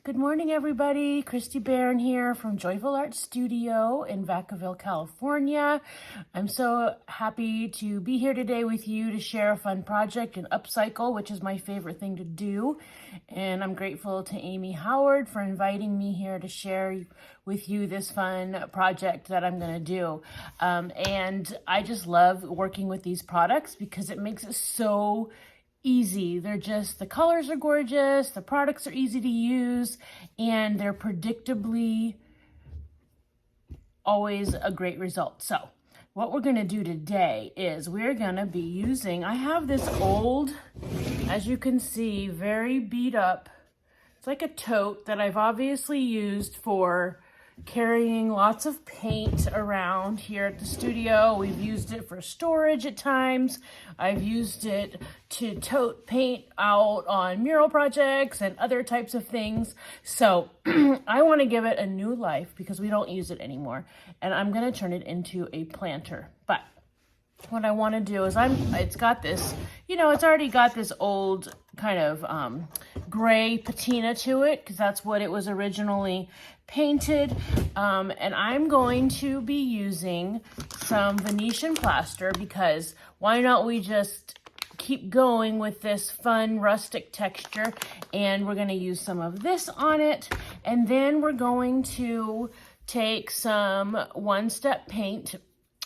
Good morning, everybody. Cristie here from Joyful Art Studio in Vacaville, California. I'm so happy to be here today with you to share a fun project and upcycle, which is my favorite thing to do. And I'm grateful to Amy Howard for inviting me here to share with you this fun project that I'm going to do. And I just love working with these products because it makes it so easy. The colors are gorgeous, the products are easy to use, and they're predictably always a great result. So what we're going to do today is we're going to be using, I have this old, as you can see, very beat up, it's like a tote that I've obviously used for carrying lots of paint around here at the studio. We've used it for storage at times. I've used it to tote paint out on mural projects and other types of things. So I want to give it a new life because we don't use it anymore. And I'm going to turn it into a planter. But what I want to do is it's got this, it's already got this old kind of gray patina to it because that's what it was originally painted. And I'm going to be using some Venetian plaster because why not we just keep going with this fun rustic texture, and we're going to use some of this on it, and then we're going to take some one-step paint.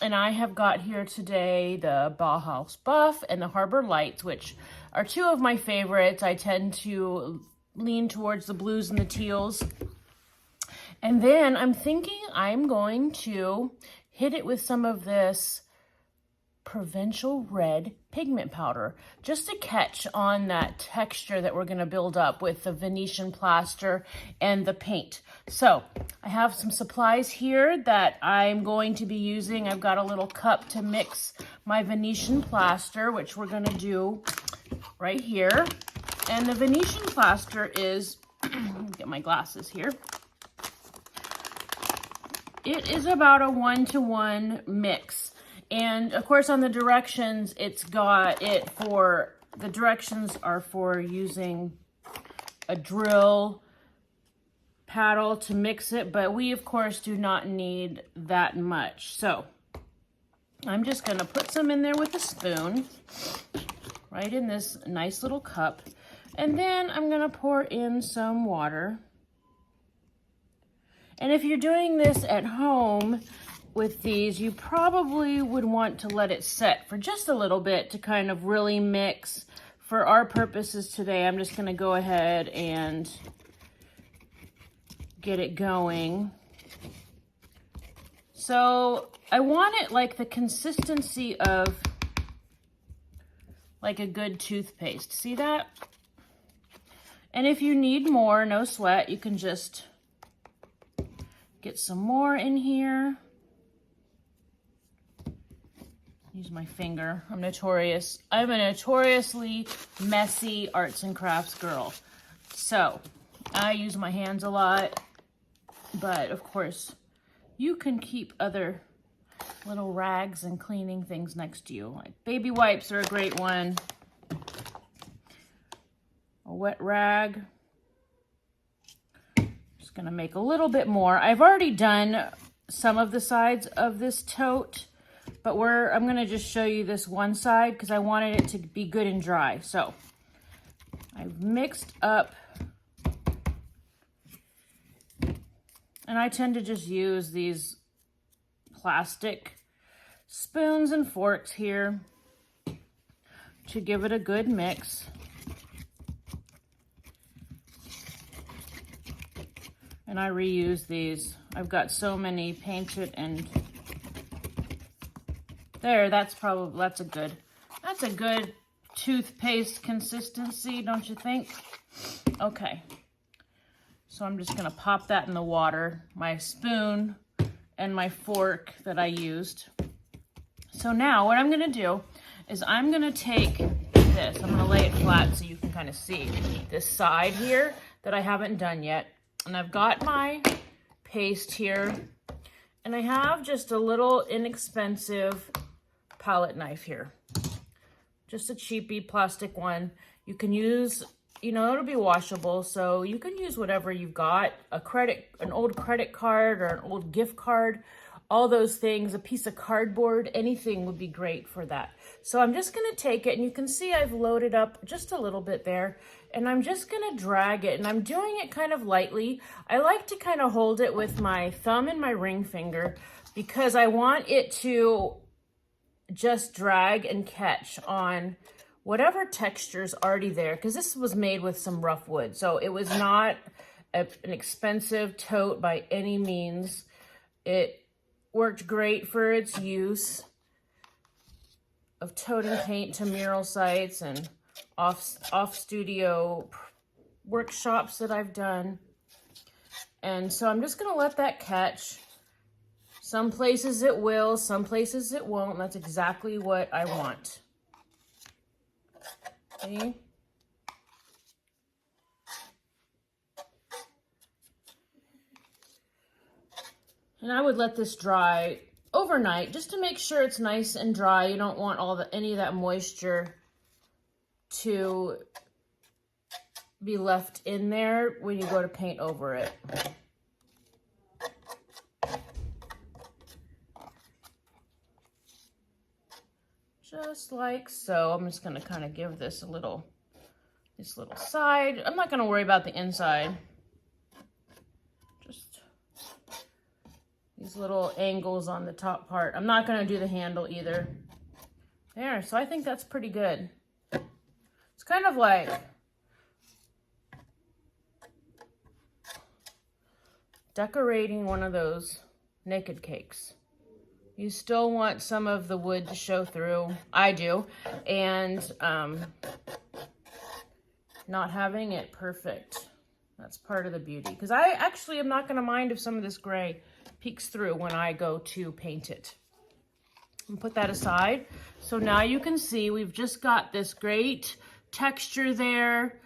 And I have got here today the Bauhaus Buff and the Harbor Lights, which are two of my favorites. I tend to lean towards the blues and the teals. And then I'm thinking I'm going to hit it with some of this Provincial red pigment powder, just to catch on that texture that we're going to build up with the Venetian plaster and the paint. So I have some supplies here that I'm going to be using. I've got a little cup to mix my Venetian plaster, which we're going to do right here. And the Venetian plaster is, let me get my glasses here. It is about a 1-to-1 mix. And of course on the directions, it's got it for, the directions are for using a drill paddle to mix it, but we of course do not need that much. So I'm just gonna put some in there with a spoon, right in this nice little cup. And then I'm gonna pour in some water. And if you're doing this at home with these, you probably would want to let it set for just a little bit to kind of really mix. For our purposes today, I'm just gonna go ahead and get it going. So I want it like the consistency of like a good toothpaste. See that? And if you need more, no sweat, you can just get some more in here. Use my finger. I'm a notoriously messy arts and crafts girl. So I use my hands a lot, but of course you can keep other little rags and cleaning things next to you. Like baby wipes are a great one. A wet rag. Just gonna make a little bit more. I've already done some of the sides of this tote, but I'm gonna just show you this one side because I wanted it to be good and dry. So I've mixed up, and I tend to just use these plastic spoons and forks here to give it a good mix. And I reuse these. I've got so many painted, and there, that's a good toothpaste consistency, don't you think? Okay. So I'm just gonna pop that in the water, my spoon and my fork that I used. So now what I'm gonna do is I'm gonna take this, I'm gonna lay it flat so you can kind of see this side here that I haven't done yet. And I've got my paste here, and I have just a little inexpensive palette knife here. Just a cheapy plastic one. You can use you know, it'll be washable, so you can use whatever you've got, an old credit card or an old gift card, all those things, a piece of cardboard, anything would be great for that. So I'm just gonna take it, and you can see I've loaded up just a little bit there, and I'm just gonna drag it, and I'm doing it kind of lightly. I like to kind of hold it with my thumb and my ring finger because I want it to just drag and catch on whatever texture's already there, because this was made with some rough wood, so it was not an expensive tote by any means. It worked great for its use of toting paint to mural sites and off studio workshops that I've done. And so I'm just gonna let that catch. Some places it will, some places it won't. That's exactly what I want. See? And I would let this dry overnight just to make sure it's nice and dry. You don't want any of that moisture to be left in there when you go to paint over it. Just like so. I'm just going to kind of give this little side. I'm not going to worry about the inside. Just these little angles on the top part. I'm not going to do the handle either. There, so I think that's pretty good. It's kind of like decorating one of those naked cakes. You still want some of the wood to show through. I do. And not having it perfect. That's part of the beauty. Because I actually am not going to mind if some of this gray peeks through when I go to paint it. And put that aside. So now you can see we've just got this great texture there.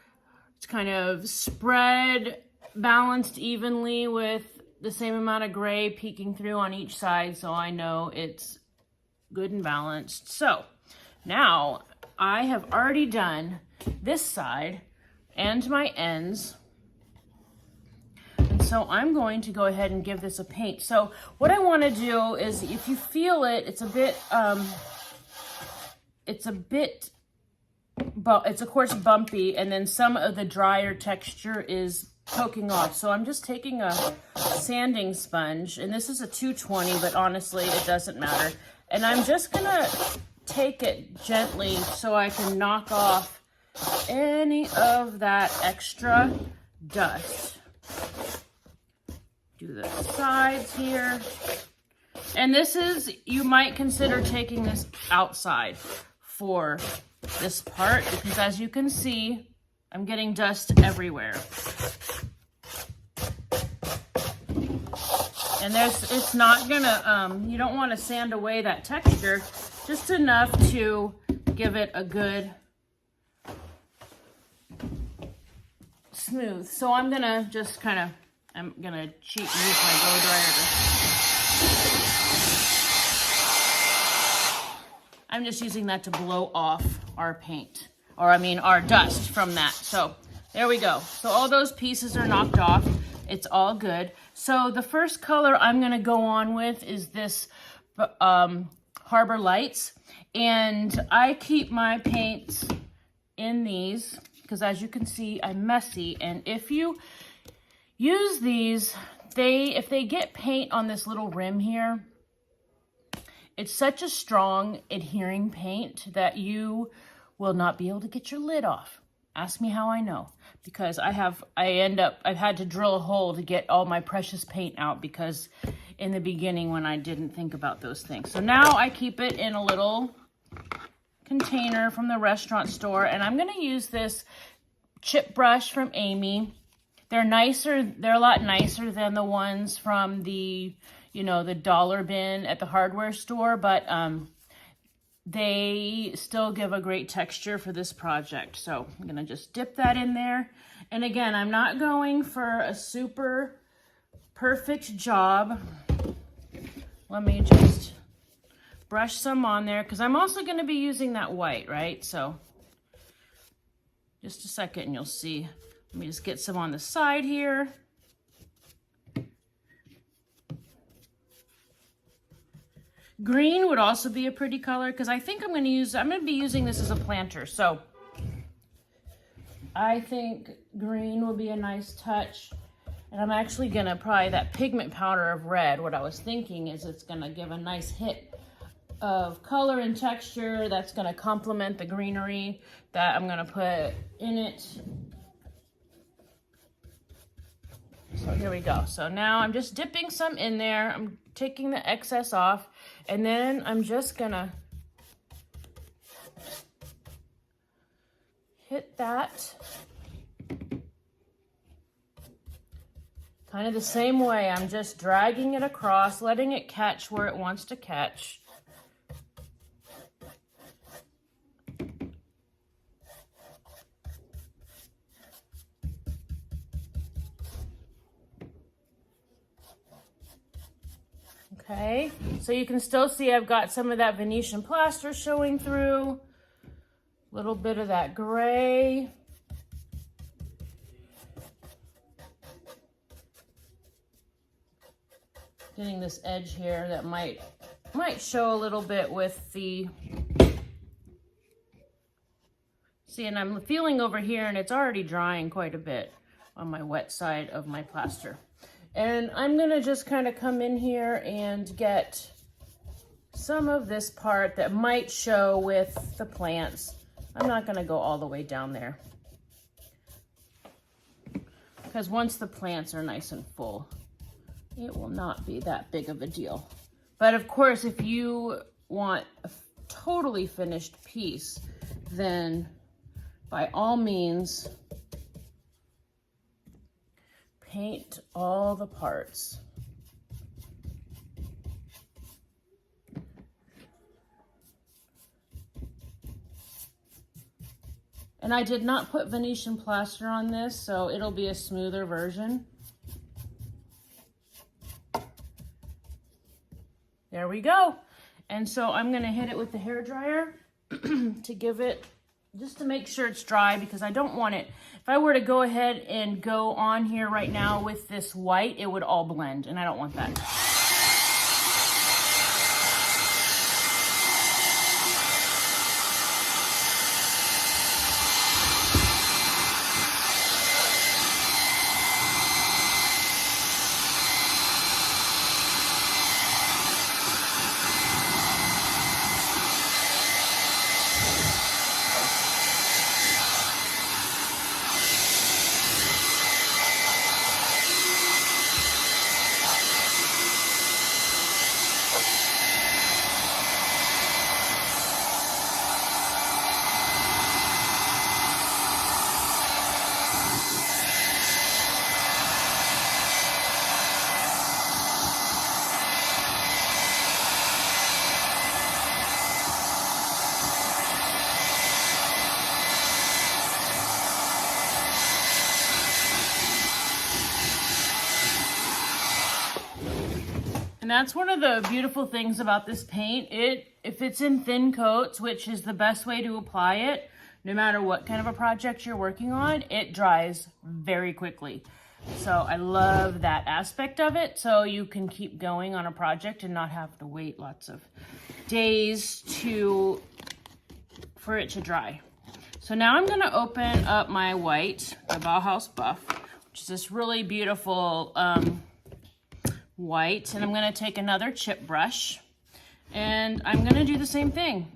It's kind of spread, balanced evenly with the same amount of gray peeking through on each side, so I know it's good and balanced. So now I have already done this side and my ends, and so I'm going to go ahead and give this a paint. So what I want to do is, if you feel it, it's of course bumpy, and then some of the drier texture is poking off. So I'm just taking a sanding sponge, and this is a 220, but honestly it doesn't matter, and I'm just gonna take it gently so I can knock off any of that extra dust. Do the sides here, and this is, you might consider taking this outside for this part, because as you can see, I'm getting dust everywhere. And it's not gonna, you don't want to sand away that texture, just enough to give it a good smooth. So I'm gonna just I'm gonna cheat and use my blow dryer I'm just using that to blow off our paint, or I mean our dust from that. So there we go. So all those pieces are knocked off. It's all good. So the first color I'm gonna go on with is this Harbor Lights. And I keep my paints in these because, as you can see, I'm messy. And if you use these, if they get paint on this little rim here, it's such a strong adhering paint that you will not be able to get your lid off. Ask me how I know, because I've had to drill a hole to get all my precious paint out, because in the beginning when I didn't think about those things. So now I keep it in a little container from the restaurant store, and I'm gonna use this chip brush from Amy. They're a lot nicer than the ones from the, the dollar bin at the hardware store, but they still give a great texture for this project. So I'm gonna just dip that in there. And again, I'm not going for a super perfect job. Let me just brush some on there, because I'm also gonna be using that white, right? So Just a second and you'll see. Let me just get some on the side here. Green would also be a pretty color because I think I'm going to be using this as a planter. So I think green will be a nice touch. And I'm actually going to apply that pigment powder of red. What I was thinking is it's going to give a nice hit of color and texture that's going to complement the greenery that I'm going to put in it. So here we go. So now I'm just dipping some in there. I'm taking the excess off, and then I'm just going to hit that kind of the same way. I'm just dragging it across, letting it catch where it wants to catch. Okay, so you can still see I've got some of that Venetian plaster showing through, a little bit of that gray. Getting this edge here that might show a little bit with the, see, and I'm feeling over here and it's already drying quite a bit on my wet side of my plaster. And I'm gonna just kind of come in here and get some of this part that might show with the plants. I'm not gonna go all the way down there, because once the plants are nice and full, it will not be that big of a deal. But of course, if you want a totally finished piece, then by all means, paint all the parts. And I did not put Venetian plaster on this, so it'll be a smoother version. There we go. And so I'm gonna hit it with the hairdryer to give it, just to make sure it's dry, because I don't want it, if I were to go ahead and go on here right now with this white, it would all blend, and I don't want that. And that's one of the beautiful things about this paint. If it's in thin coats, which is the best way to apply it, no matter what kind of a project you're working on, it dries very quickly. So I love that aspect of it. So you can keep going on a project and not have to wait lots of days for it to dry. So now I'm gonna open up my white, the Bauhaus Buff, which is this really beautiful white, and I'm going to take another chip brush and I'm going to do the same thing.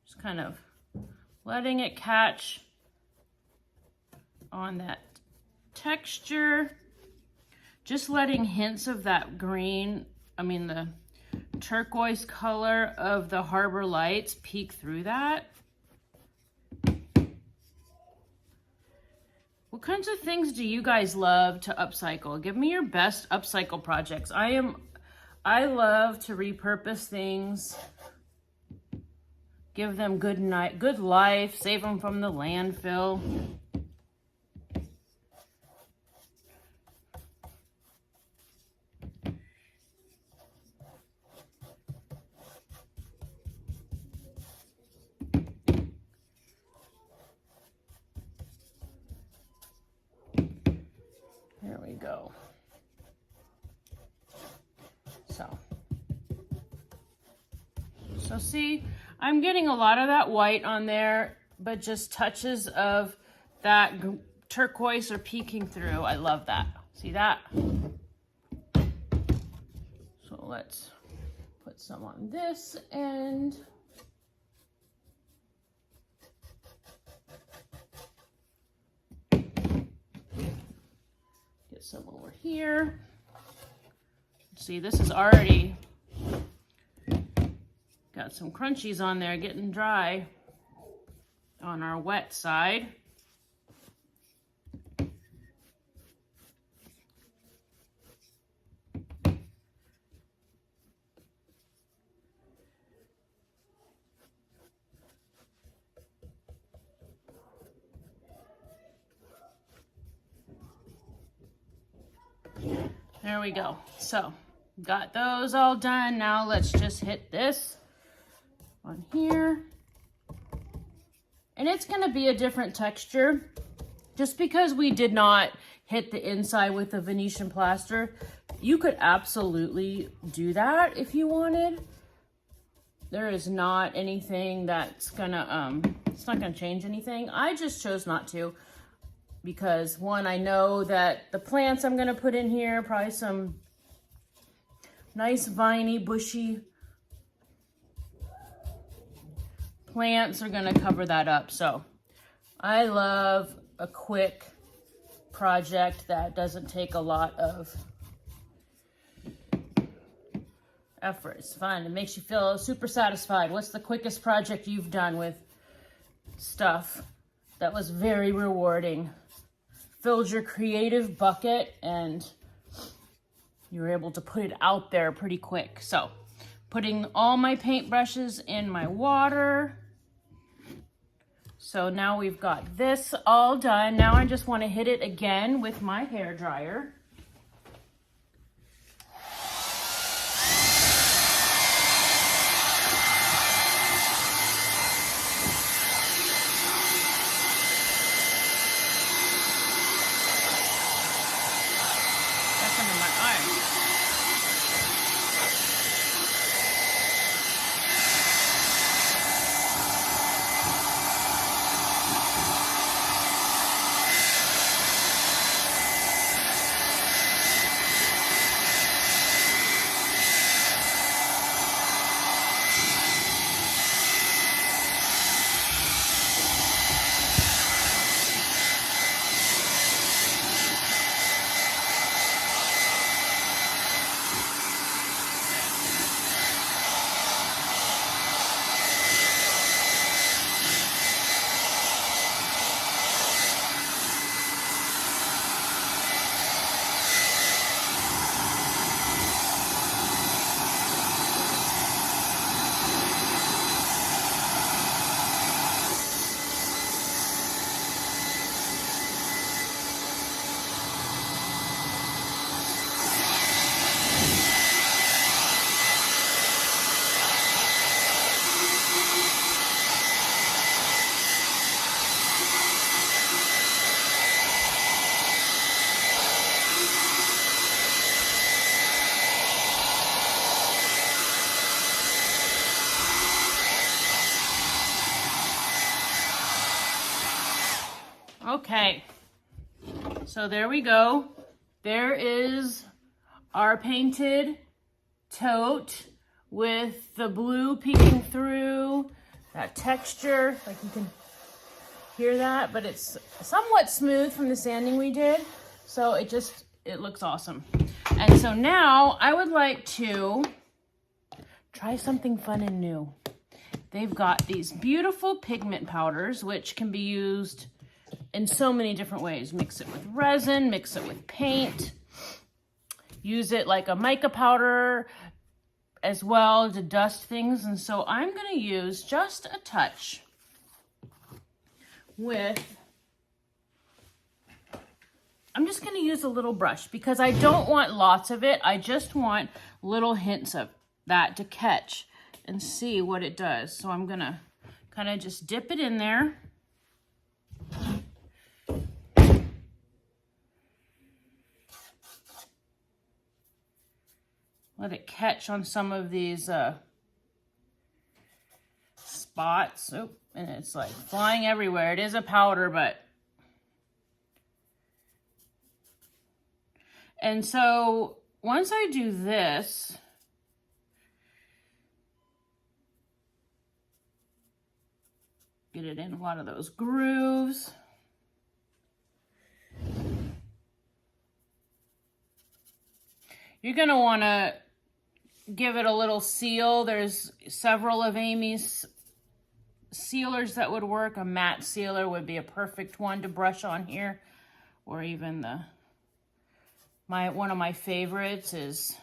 Just kind of letting it catch on that texture, just letting hints of that green, the turquoise color of the Harbor Lights peek through that. What kinds of things do you guys love to upcycle? Give me your best upcycle projects. I love to repurpose things, give them good life, save them from the landfill. go. So see, I'm getting a lot of that white on there, but just touches of that turquoise are peeking through. I love that. See that? So let's put some on this end. Get some over here. See, this is already got some crunchies on there getting dry on our wet side. There we go. So got those all done. Now let's just hit this on here. And it's gonna be a different texture just because we did not hit the inside with the Venetian plaster. You could absolutely do that if you wanted. There is not anything that's gonna, it's not gonna change anything. I just chose not to because one, I know that the plants I'm gonna put in here, probably some nice viney, bushy plants are gonna cover that up. So I love a quick project that doesn't take a lot of effort. It's fun. It makes you feel super satisfied. What's the quickest project you've done with stuff that was very rewarding? Filled your creative bucket and you were able to put it out there pretty quick. So putting all my paintbrushes in my water. So now we've got this all done. Now I just want to hit it again with my hair dryer. That's under my eye. Okay, so there we go. There is our painted tote with the blue peeking through, that texture, like you can hear that, but it's somewhat smooth from the sanding we did. So it looks awesome. And so now I would like to try something fun and new. They've got these beautiful pigment powders, which can be used in so many different ways. Mix it with resin, mix it with paint, use it like a mica powder as well to dust things. And so I'm going to use just a touch I'm just going to use a little brush because I don't want lots of it. I just want little hints of that to catch and see what it does. So I'm going to kind of just dip it in there. let it catch on some of these spots. Oh, and it's like flying everywhere. It is a powder, but. And so once I do this, get it in a lot of those grooves. You're going to want to give it a little seal. There's several of Amy's sealers that would work. A matte sealer would be a perfect one to brush on here, or even one of my favorites is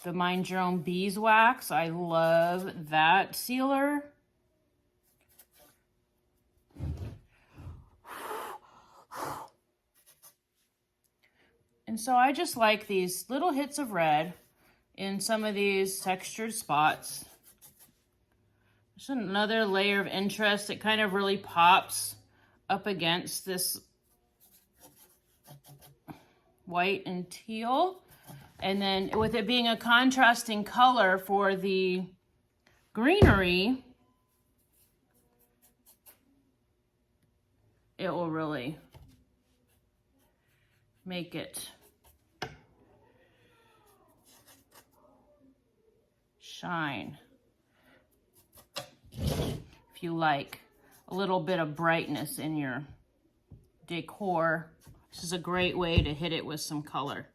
the Mind Your Own Beeswax. I love that sealer. And so I just like these little hits of red in some of these textured spots. There's another layer of interest. It kind of really pops up against this white and teal. And then with it being a contrasting color for the greenery, it will really make it shine. If you like a little bit of brightness in your decor, this is a great way to hit it with some color.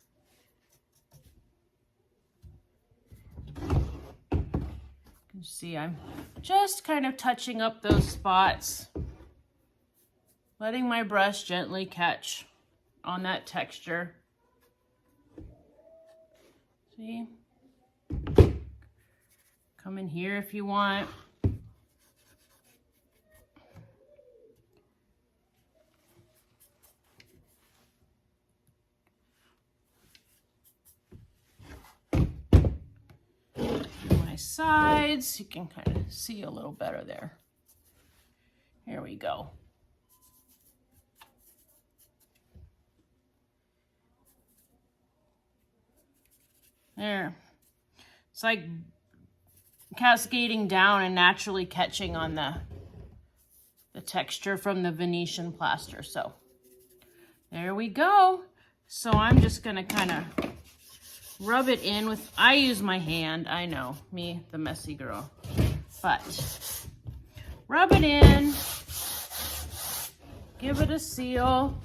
You can see I'm just kind of touching up those spots, letting my brush gently catch on that texture. See? Come in here if you want. My sides, you can kind of see a little better there. Here we go. There. It's like cascading down and naturally catching on the texture from the Venetian plaster. So there we go. So I'm just gonna kind of rub it in with, I use my hand, I know, me, the messy girl, but rub it in, give it a seal.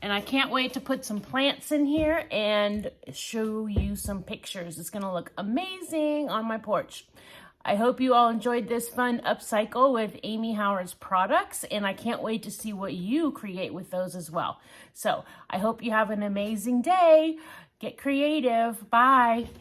And I can't wait to put some plants in here and show you some pictures. It's gonna look amazing on my porch. I hope you all enjoyed this fun upcycle with Amy Howard's products, and I can't wait to see what you create with those as well. So I hope you have an amazing day. Get creative. Bye.